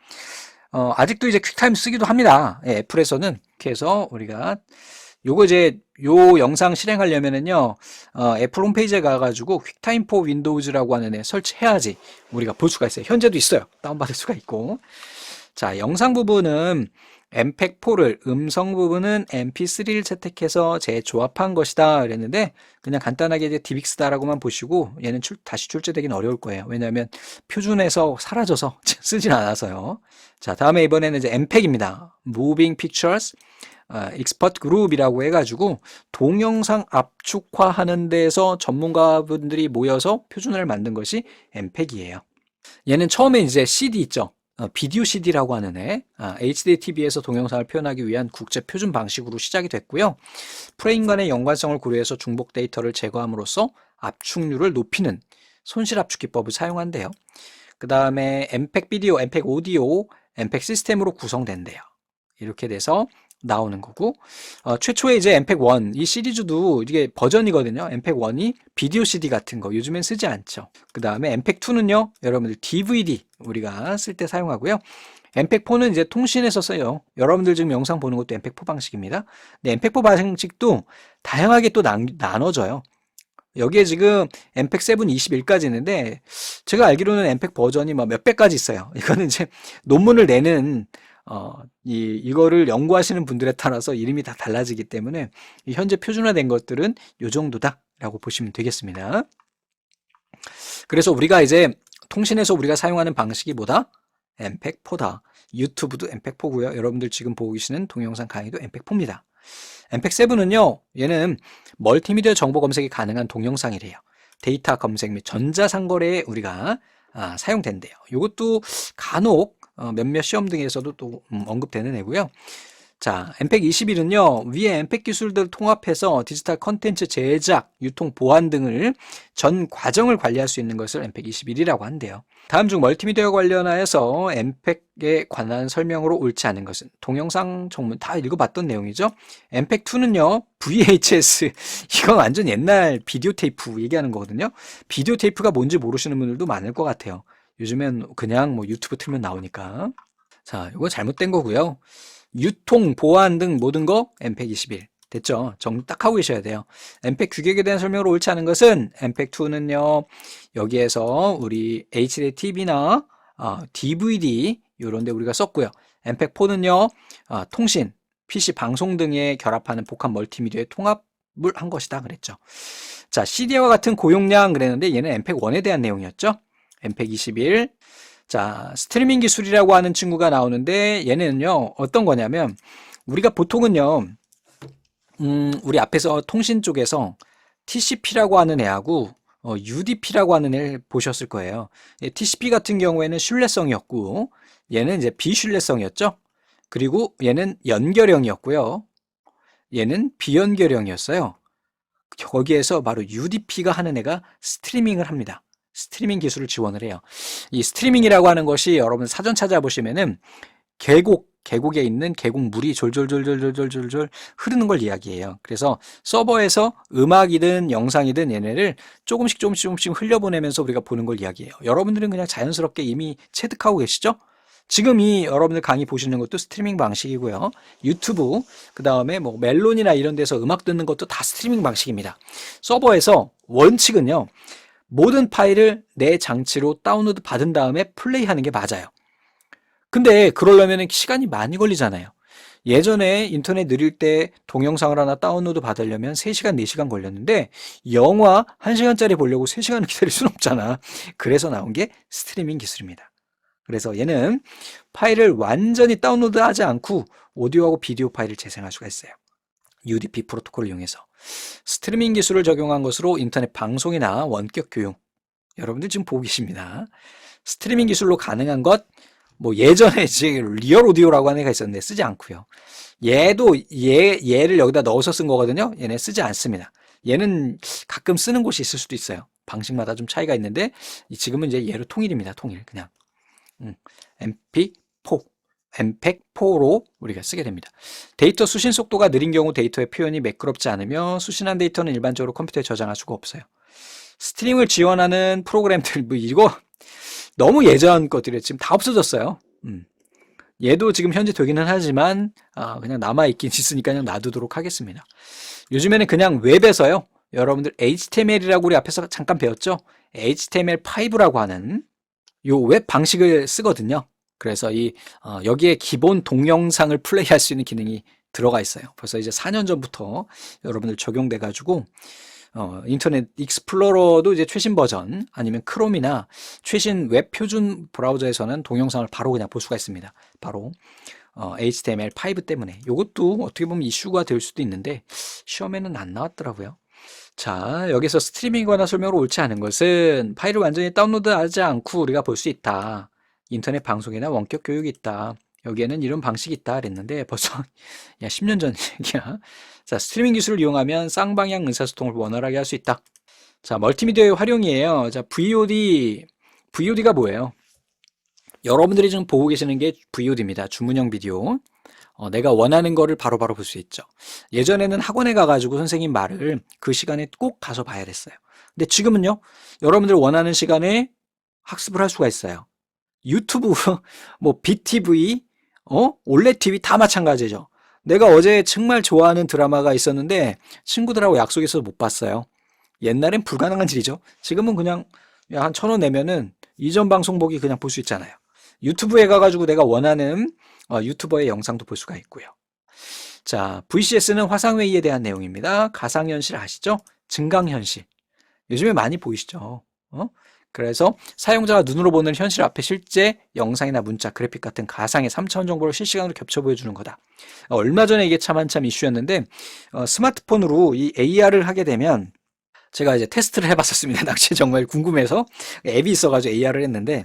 아직도 이제 퀵타임 쓰기도 합니다. 예, 애플에서는. 이렇게 해서 우리가 요거 이제 요 영상 실행하려면은요, 애플 홈페이지에 가가지고 퀵타임 포 윈도우즈라고 하는 애 설치해야지 우리가 볼 수가 있어요. 현재도 있어요. 다운받을 수가 있고. 자, 영상 부분은 엠팩4를, 음성 부분은 MP3를 채택해서 재조합한 것이다 그랬는데 그냥 간단하게 이제 DivX다라고만 보시고 얘는 다시 출제되긴 어려울 거예요. 왜냐하면 표준에서 사라져서 쓰진 않아서요. 자, 다음에 이번에는 이제 엠팩입니다. Moving Pictures Expert Group이라고 해가지고 동영상 압축화하는 데서 전문가분들이 모여서 표준을 만든 것이 엠팩이에요. 얘는 처음에 이제 CD 있죠. 비디오 CD라고 하는 애, HD TV에서 동영상을 표현하기 위한 국제 표준 방식으로 시작이 됐고요. 프레임 간의 연관성을 고려해서 중복 데이터를 제거함으로써 압축률을 높이는 손실 압축 기법을 사용한대요. 그 다음에 엠팩 비디오, 엠팩 오디오, 엠팩 시스템으로 구성된대요. 이렇게 돼서 나오는 거고, 최초에 이제 엠팩1, 이 시리즈도 이게 버전이거든요. 엠팩1이 비디오 CD 같은 거 요즘엔 쓰지 않죠. 그 다음에 엠팩2는요, 여러분들 DVD 우리가 쓸 때 사용하고요. 엠팩4는 이제 통신에서 써요. 여러분들 지금 영상 보는 것도 엠팩4 방식입니다. 근데 엠팩4 방식도 다양하게 또 나눠져요. 여기에 지금 엠팩 7 21까지 있는데 제가 알기로는 엠팩 버전이 뭐 몇 배까지 있어요. 이거는 이제 논문을 내는 이거를 연구하시는 분들에 따라서 이름이 다 달라지기 때문에 이 현재 표준화된 것들은 요 정도다라고 보시면 되겠습니다. 그래서 우리가 이제 통신에서 우리가 사용하는 방식이 뭐다? 엠팩4다. 유튜브도 엠팩4고요. 여러분들 지금 보고 계시는 동영상 강의도 엠팩4입니다. 엠팩7은요, 얘는 멀티미디어 정보 검색이 가능한 동영상이래요. 데이터 검색 및 전자상거래에 우리가 사용된대요. 이것도 간혹 몇몇 시험 등에서도 또 언급되는 애고요. 자, 엠팩 21은요, 위에 엠팩 기술들을 통합해서 디지털 컨텐츠 제작, 유통, 보안 등을 전 과정을 관리할 수 있는 것을 엠팩 21이라고 한대요. 다음 중 멀티미디어 관련하여서 엠팩에 관한 설명으로 옳지 않은 것은 동영상 전문 다 읽어봤던 내용이죠. 엠팩 2는요, VHS 이건 완전 옛날 비디오 테이프 얘기하는 거거든요. 비디오 테이프가 뭔지 모르시는 분들도 많을 것 같아요. 요즘엔 그냥 뭐 유튜브 틀면 나오니까. 자, 이거 잘못된 거고요. 유통, 보안 등 모든 거 엠팩 21 됐죠? 정리 딱 하고 계셔야 돼요. 엠팩 규격에 대한 설명으로 옳지 않은 것은 엠팩 2는요, 여기에서 우리 HD TV나 DVD 이런 데 우리가 썼고요. 엠팩 4는요, 통신, PC 방송 등에 결합하는 복합 멀티미디어의 통합을 한 것이다 그랬죠. 자, CD와 같은 고용량 그랬는데 얘는 엠팩 1에 대한 내용이었죠. 엠팩 21. 자, 스트리밍 기술이라고 하는 친구가 나오는데 얘는요, 어떤 거냐면 우리가 보통은요, 우리 앞에서 통신 쪽에서 TCP라고 하는 애하고 UDP라고 하는 애를 보셨을 거예요. TCP 같은 경우에는 신뢰성이었고 얘는 이제 비신뢰성이었죠. 그리고 얘는 연결형이었고요. 얘는 비연결형이었어요. 거기에서 바로 UDP가 하는 애가 스트리밍을 합니다. 스트리밍 기술을 지원을 해요. 이 스트리밍이라고 하는 것이 여러분 사전 찾아보시면은 계곡에 있는 계곡물이 졸졸졸졸졸졸졸 흐르는 걸 이야기해요. 그래서 서버에서 음악이든 영상이든 얘네를 조금씩 흘려보내면서 우리가 보는 걸 이야기해요. 여러분들은 그냥 자연스럽게 이미 체득하고 계시죠? 지금 이 여러분들 강의 보시는 것도 스트리밍 방식이고요. 유튜브, 그 다음에 뭐 멜론이나 이런 데서 음악 듣는 것도 다 스트리밍 방식입니다. 서버에서 원칙은요, 모든 파일을 내 장치로 다운로드 받은 다음에 플레이하는 게 맞아요. 근데 그러려면 시간이 많이 걸리잖아요. 예전에 인터넷 느릴 때 동영상을 하나 다운로드 받으려면 3시간, 4시간 걸렸는데 영화 1시간짜리 보려고 3시간을 기다릴 수는 없잖아. 그래서 나온 게 스트리밍 기술입니다. 그래서 얘는 파일을 완전히 다운로드하지 않고 오디오하고 비디오 파일을 재생할 수가 있어요. UDP 프로토콜을 이용해서 스트리밍 기술을 적용한 것으로 인터넷 방송이나 원격 교육, 여러분들 지금 보고 계십니다. 스트리밍 기술로 가능한 것, 뭐 예전에 지금 리얼 오디오라고 하는 애가 있었는데 쓰지 않고요. 얘도 얘를 여기다 넣어서 쓴 거거든요. 얘네 쓰지 않습니다. 얘는 가끔 쓰는 곳이 있을 수도 있어요. 방식마다 좀 차이가 있는데 지금은 이제 얘로 통일입니다. 통일 그냥 MP4 엠팩4로 우리가 쓰게 됩니다. 데이터 수신 속도가 느린 경우 데이터의 표현이 매끄럽지 않으며 수신한 데이터는 일반적으로 컴퓨터에 저장할 수가 없어요. 스트링을 지원하는 프로그램들 뭐 이거 너무 예전 것들이 지금 다 없어졌어요. 얘도 지금 현재 되기는 하지만 그냥 남아있긴 있으니까 그냥 놔두도록 하겠습니다. 요즘에는 그냥 웹에서요, 여러분들 HTML이라고 우리 앞에서 잠깐 배웠죠? HTML5라고 하는 요 웹 방식을 쓰거든요. 그래서 여기에 기본 동영상을 플레이할 수 있는 기능이 들어가 있어요. 벌써 이제 4년 전부터 여러분들 적용돼 가지고 인터넷 익스플로러도 이제 최신 버전 아니면 크롬이나 최신 웹 표준 브라우저에서는 동영상을 바로 그냥 볼 수가 있습니다. 바로 HTML5 때문에. 이것도 어떻게 보면 이슈가 될 수도 있는데 시험에는 안 나왔더라고요. 자, 여기서 스트리밍에 관한 설명으로 옳지 않은 것은 파일을 완전히 다운로드하지 않고 우리가 볼 수 있다. 인터넷 방송이나 원격 교육이 있다. 여기에는 이런 방식이 있다 그랬는데 벌써 야 10년 전 얘기야. 자, 스트리밍 기술을 이용하면 쌍방향 의사소통을 원활하게 할 수 있다. 자, 멀티미디어의 활용이에요. 자, VOD가 뭐예요? 여러분들이 지금 보고 계시는 게 VOD입니다. 주문형 비디오. 내가 원하는 거를 바로바로 볼 수 있죠. 예전에는 학원에 가가지고 선생님 말을 그 시간에 꼭 가서 봐야 됐어요. 근데 지금은요, 여러분들 원하는 시간에 학습을 할 수가 있어요. 유튜브, 뭐 BTV, 올레 TV 다 마찬가지죠. 내가 어제 정말 좋아하는 드라마가 있었는데 친구들하고 약속해서 못 봤어요. 옛날엔 불가능한 일이죠. 지금은 그냥 한 1,000원 내면은 이전 방송 보기 그냥 볼 수 있잖아요. 유튜브에 가가지고 내가 원하는 유튜버의 영상도 볼 수가 있고요. 자, VCS는 화상회의에 대한 내용입니다. 가상현실 아시죠? 증강현실. 요즘에 많이 보이시죠? 그래서 사용자가 눈으로 보는 현실 앞에 실제 영상이나 문자, 그래픽 같은 가상의 3차원 정보를 실시간으로 겹쳐 보여주는 거다. 얼마 전에 이게 참 한참 이슈였는데 스마트폰으로 이 AR을 하게 되면 제가 이제 테스트를 해봤었습니다. 당시에 정말 궁금해서 앱이 있어가지고 AR을 했는데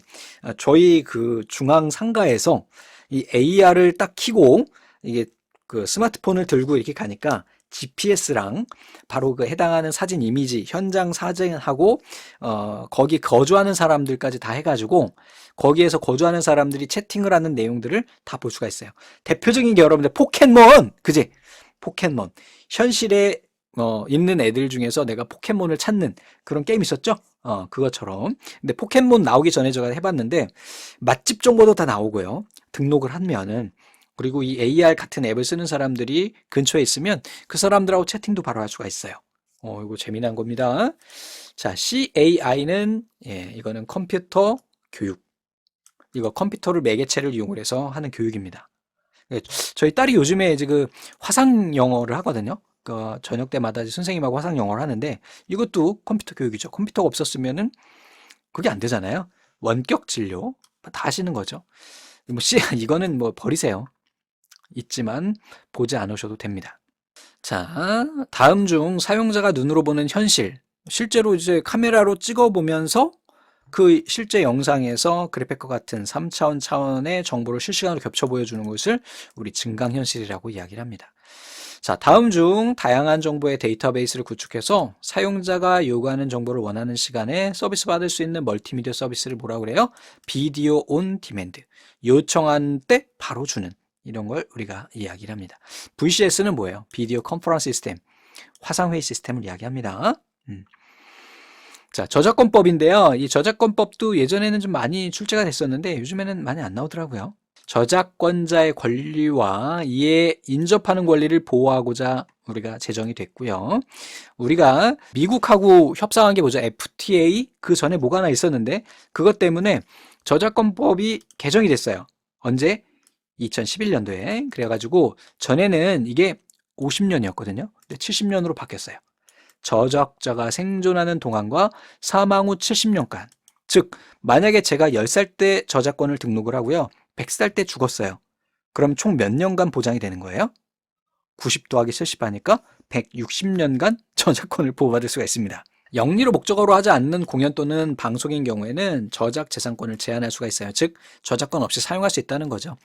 저희 그 중앙 상가에서 이 AR을 딱 켜고 이게 그 스마트폰을 들고 이렇게 가니까 GPS랑 바로 그 해당하는 사진 이미지, 현장 사진하고 거기 거주하는 사람들까지 다 해가지고 거기에서 거주하는 사람들이 채팅을 하는 내용들을 다 볼 수가 있어요. 대표적인 게 여러분들 포켓몬, 그지? 포켓몬. 현실에 있는 애들 중에서 내가 포켓몬을 찾는 그런 게임 있었죠? 그것처럼. 근데 포켓몬 나오기 전에 제가 해봤는데 맛집 정보도 다 나오고요. 등록을 하면은 그리고 이 AR 같은 앱을 쓰는 사람들이 근처에 있으면 그 사람들하고 채팅도 바로 할 수가 있어요. 이거 재미난 겁니다. 자, CAI는 이거는 컴퓨터 교육. 이거 컴퓨터를 매개체를 이용을 해서 하는 교육입니다. 저희 딸이 요즘에 이제 그 화상 영어를 하거든요. 그 저녁 때마다 선생님하고 화상 영어를 하는데 이것도 컴퓨터 교육이죠. 컴퓨터가 없었으면은 그게 안 되잖아요. 원격 진료 다 하시는 거죠. 이거는 뭐 버리세요. 있지만 보지 않으셔도 됩니다. 자, 다음 중 사용자가 눈으로 보는 현실. 실제로 이제 카메라로 찍어 보면서 그 실제 영상에서 그래픽과 같은 3차원 차원의 정보를 실시간으로 겹쳐 보여주는 것을 우리 증강현실이라고 이야기를 합니다. 자, 다음 중 다양한 정보의 데이터베이스를 구축해서 사용자가 요구하는 정보를 원하는 시간에 서비스 받을 수 있는 멀티미디어 서비스를 뭐라고 그래요? 비디오 온 디맨드. 요청한 때 바로 주는 이런 걸 우리가 이야기를 합니다. VCS는 뭐예요? 비디오 컨퍼런스 시스템, 화상회의 시스템을 이야기합니다. 자, 저작권법인데요. 이 저작권법도 예전에는 좀 많이 출제가 됐었는데 요즘에는 많이 안 나오더라고요. 저작권자의 권리와 이에 인접하는 권리를 보호하고자 우리가 제정이 됐고요. 우리가 미국하고 협상한 게 뭐죠? FTA? 그 전에 뭐가 하나 있었는데 그것 때문에 저작권법이 개정이 됐어요. 언제? 2011년도에. 그래가지고 전에는 이게 50년이었거든요. 근데 70년으로 바뀌었어요. 저작자가 생존하는 동안과 사망 후 70년간. 즉, 만약에 제가 10살 때 저작권을 등록을 하고요. 100살 때 죽었어요. 그럼 총 몇 년간 보장이 되는 거예요? 90 더하기 70 하니까 160년간 저작권을 보호받을 수가 있습니다. 영리로 목적어로 하지 않는 공연 또는 방송인 경우에는 저작 재산권을 제한할 수가 있어요. 즉, 저작권 없이 사용할 수 있다는 거죠.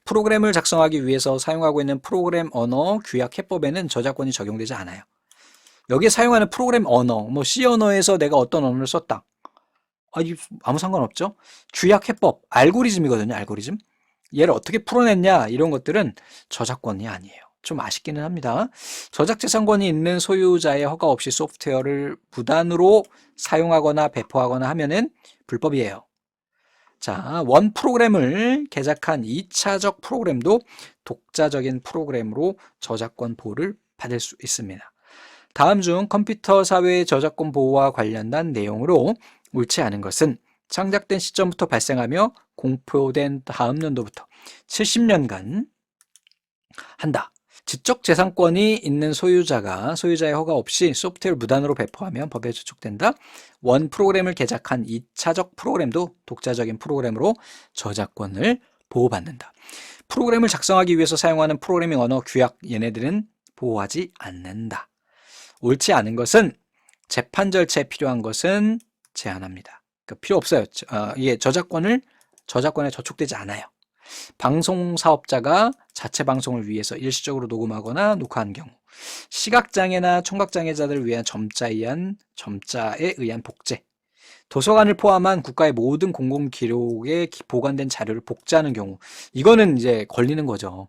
프로그램을 작성하기 위해서 사용하고 있는 프로그램 언어 규약 해법에는 저작권이 적용되지 않아요. 여기에 사용하는 프로그램 언어, 뭐 C 언어에서 내가 어떤 언어를 썼다. 아무 상관없죠. 규약 해법, 알고리즘이거든요. 알고리즘. 얘를 어떻게 풀어냈냐 이런 것들은 저작권이 아니에요. 좀 아쉽기는 합니다. 저작재산권이 있는 소유자의 허가 없이 소프트웨어를 무단으로 사용하거나 배포하거나 하면은 불법이에요. 자, 원 프로그램을 개작한 2차적 프로그램도 독자적인 프로그램으로 저작권 보호를 받을 수 있습니다. 다음 중 컴퓨터 사회의 저작권 보호와 관련된 내용으로 옳지 않은 것은 창작된 시점부터 발생하며 공표된 다음 년도부터 70년간 한다. 지적재산권이 있는 소유자의 허가 없이 소프트웨어를 무단으로 배포하면 법에 저촉된다. 원 프로그램을 개작한 2차적 프로그램도 독자적인 프로그램으로 저작권을 보호받는다. 프로그램을 작성하기 위해서 사용하는 프로그래밍 언어 규약 얘네들은 보호하지 않는다. 옳지 않은 것은 재판 절차에 필요한 것은 제한합니다. 그러니까 필요 없어요. 이게 저작권에 저촉되지 않아요. 방송 사업자가 자체 방송을 위해서 일시적으로 녹음하거나 녹화한 경우, 시각장애나 청각장애자들을 위한 점자에 의한 복제, 도서관을 포함한 국가의 모든 공공기록에 보관된 자료를 복제하는 경우, 이거는 이제 걸리는 거죠.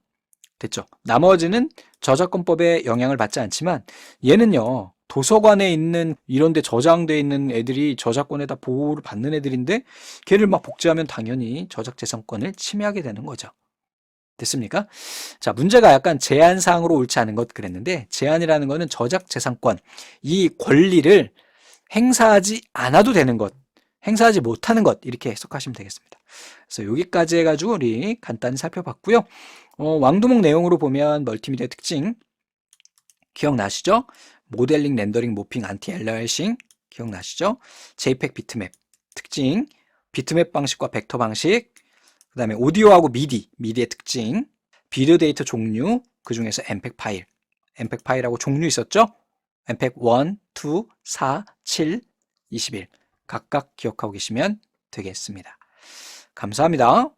됐죠? 나머지는 저작권법에 영향을 받지 않지만 얘는요. 도서관에 있는 이런 데 저장돼 있는 애들이 저작권에다 보호를 받는 애들인데 걔를 막 복제하면 당연히 저작재산권을 침해하게 되는 거죠. 됐습니까? 자, 문제가 약간 제한사항으로 옳지 않은 것 그랬는데 제한이라는 거는 저작재산권, 이 권리를 행사하지 않아도 되는 것, 행사하지 못하는 것 이렇게 해석하시면 되겠습니다. 그래서 여기까지 해가지고 우리 간단히 살펴봤고요. 왕두목 내용으로 보면 멀티미디어 특징 기억나시죠? 모델링, 렌더링, 모핑, 안티 엘리아싱 기억나시죠? JPEG 비트맵 특징, 비트맵 방식과 벡터 방식, 그 다음에 오디오하고 미디의 특징, 비디오 데이터 종류, 그 중에서 엠팩 파일, 엠팩 파일하고 종류 있었죠? 엠팩 1, 2, 4, 7, 21 각각 기억하고 계시면 되겠습니다. 감사합니다.